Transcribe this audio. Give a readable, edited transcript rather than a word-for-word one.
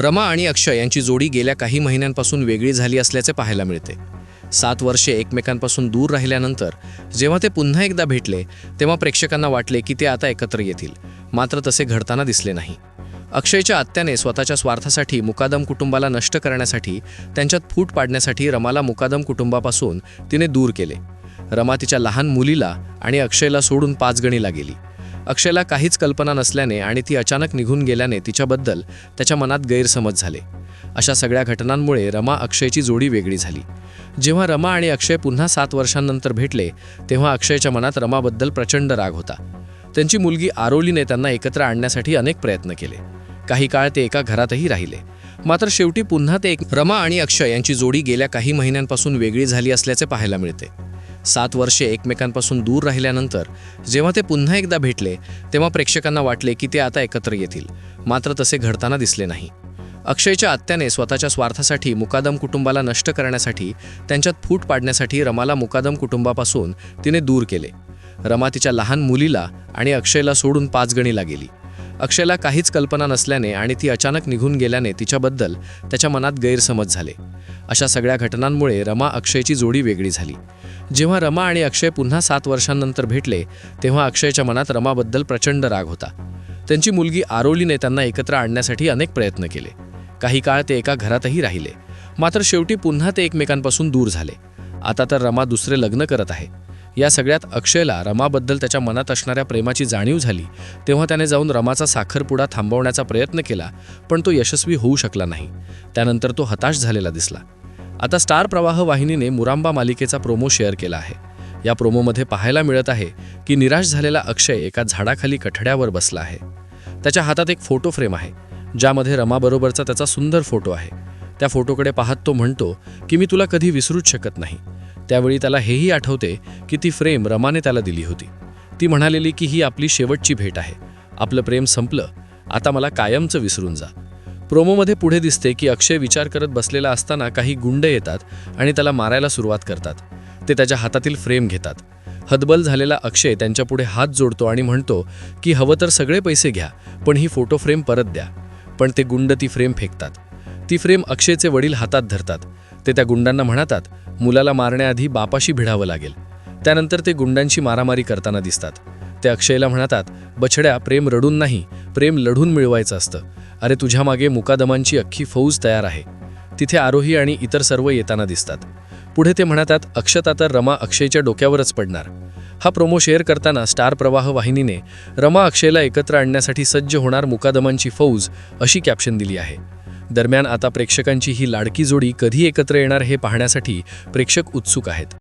रमा आणि अक्षय यांची जोडी गेल्या काही महिन्यांपासून वेगळी झाली असल्याचे पाहायला मिळते. 7 वर्षे एकमेकांपासून दूर राहिल्यानंतर जेव्हा ते पुन्हा एकदा भेटले तेव्हा प्रेक्षकांना वाटले की ते आता एकत्र येतील. मात्र तसे घडताना दिसले नाही. अक्षयच्या आत्याने स्वतःच्या स्वार्थासाठी मुकादम कुटुंबाला नष्ट करण्यासाठी, त्यांच्यात फूट पाडण्यासाठी रमाला मुकादम कुटुंबापासून तिने दूर केले. रमा तिच्या लहान मुलीला आणि अक्षयला सोडून पाचगणीला गेली. अक्षयला काहीच कल्पना नसल्याने आणि ती अचानक निघून गेल्याने तिच्याबद्दल त्याच्या मनात गैरसमज झाले. अशा सगळ्या घटनांमुळे रमा अक्षयची जोडी वेगळी झाली. जेव्हा रमा आणि अक्षय पुन्हा 7 वर्षांनंतर भेटले तेव्हा अक्षयच्या मनात रमाबद्दल प्रचंड राग होता. त्यांची मुलगी आरोलीने त्यांना एकत्र आणण्यासाठी अनेक प्रयत्न केले. काही काळ ते एका घरातही राहिले. मात्र शेवटी पुन्हा रमा आणि अक्षय यांची जोडी गेल्या काही महिन्यांपासून वेगळी झाली असल्याचे पाहायला मिळते. 7 वर्षे एकमेकांपासून दूर राहिल्यानंतर जेव्हा ते पुन्हा एकदा भेटले तेव्हा प्रेक्षकांना वाटले की ते आता एकत्र येतील. मात्र तसे घडताना दिसले नाही. अक्षयच्या आत्याने स्वतःच्या स्वार्थासाठी मुकादम कुटुंबाला नष्ट करण्यासाठी, त्यांच्यात फूट पाडण्यासाठी रमाला मुकादम कुटुंबापासून तिने दूर केले. रमा तिच्या लहान मुलीला आणि अक्षयला सोडून पाचगणीला गेली. अक्षयला काहीच कल्पना नसल्याने आणि ती अचानक निघून गेल्याने तिच्याबद्दल त्याच्या मनात गैरसमज झाले. अशा सगळ्या घटनांमुळे रमा अक्षयची जोडी वेगळी झाली. जेव्हा रमा आणि अक्षय पुन्हा 7 वर्षांनंतर भेटले तेव्हा अक्षयच्या मनात रमाबद्दल प्रचंड राग होता. त्यांची मुलगी आरोलीने त्यांना एकत्र आणण्यासाठी अनेक प्रयत्न केले. काही काळ ते एका घरातही राहिले. मात्र शेवटी पुन्हा ते एकमेकांपासून दूर झाले. आता तर रमा दुसरे लग्न करत आहे. या सगळ्यात अक्षयला रमाबद्दल त्याच्या मनात असणाऱ्या प्रेमाची जाणीव झाली. तेव्हा त्याने जाऊन रमाचा साखरपुडा थांबवण्याचा प्रयत्न केला, पण तो यशस्वी होऊ शकला नाही. त्यानंतर तो हताश झालेला दिसला. आता स्टार प्रवाह वाहिनीने मुरांबा मालिकेचा प्रोमो शेअर केला आहे. या प्रोमोमध्ये पाहायला मिळत आहे की निराश झालेला अक्षय एका झाडाखाली कठड्यावर बसला आहे. त्याच्या हातात एक फोटो फ्रेम आहे ज्यामध्ये रमाबरोबरचा त्याचा सुंदर फोटो आहे. त्या फोटोकडे पाहत तो म्हणतो की मी तुला कधी विसरूच शकत नाही. त्यावेळी त्याला हेही आठवते की ती फ्रेम रमाने त्याला दिली होती. ती म्हणालेली की ही आपली शेवटची भेट आहे. आपलं प्रेम संपलं, आता मला कायमचं विसरून जा. प्रोमोमध्ये पुढे दिसते की अक्षय विचार करत बसलेला असताना काही गुंड येतात आणि त्याला मारायला सुरुवात करतात. ते त्याच्या हातातील फ्रेम घेतात. हतबल झालेला अक्षय त्यांच्यापुढे हात जोडतो आणि म्हणतो की हवं तर सगळे पैसे घ्या, पण ही फोटो फ्रेम परत द्या. पण ते गुंड ती फ्रेम फेकतात. ती फ्रेम अक्षयचे वडील हातात धरतात. ते त्या गुंडांना म्हणतात, मुलाला मारण्याआधी बापाशी भिडावं लागेल. त्यानंतर ते गुंडांची मारामारी करताना दिसतात. ते अक्षयला म्हणतात, बछड्या, प्रेम रडून नाही, प्रेम लढून मिळवायचं असतं. अरे तुझ्या मागे मुकादमांची अख्खी फौज तयार आहे. तिथे आरोही आणि इतर सर्व येताना दिसतात. पुढे ते म्हणतात, अक्षता तर रमा अक्षयच्या डोक्यावरच पडणार. हा प्रोमो शेअर करताना स्टार प्रवाह वाहिनीने रमा अक्षयला एकत्र आणण्यासाठी सज्ज होणार मुकादमांची फौज अशी कॅप्शन दिली आहे. दरम्यान आता प्रेक्षकांची ही लाडकी जोडी कधी एकत्र येणार हे पाहण्यासाठी प्रेक्षक उत्सुक आहेत.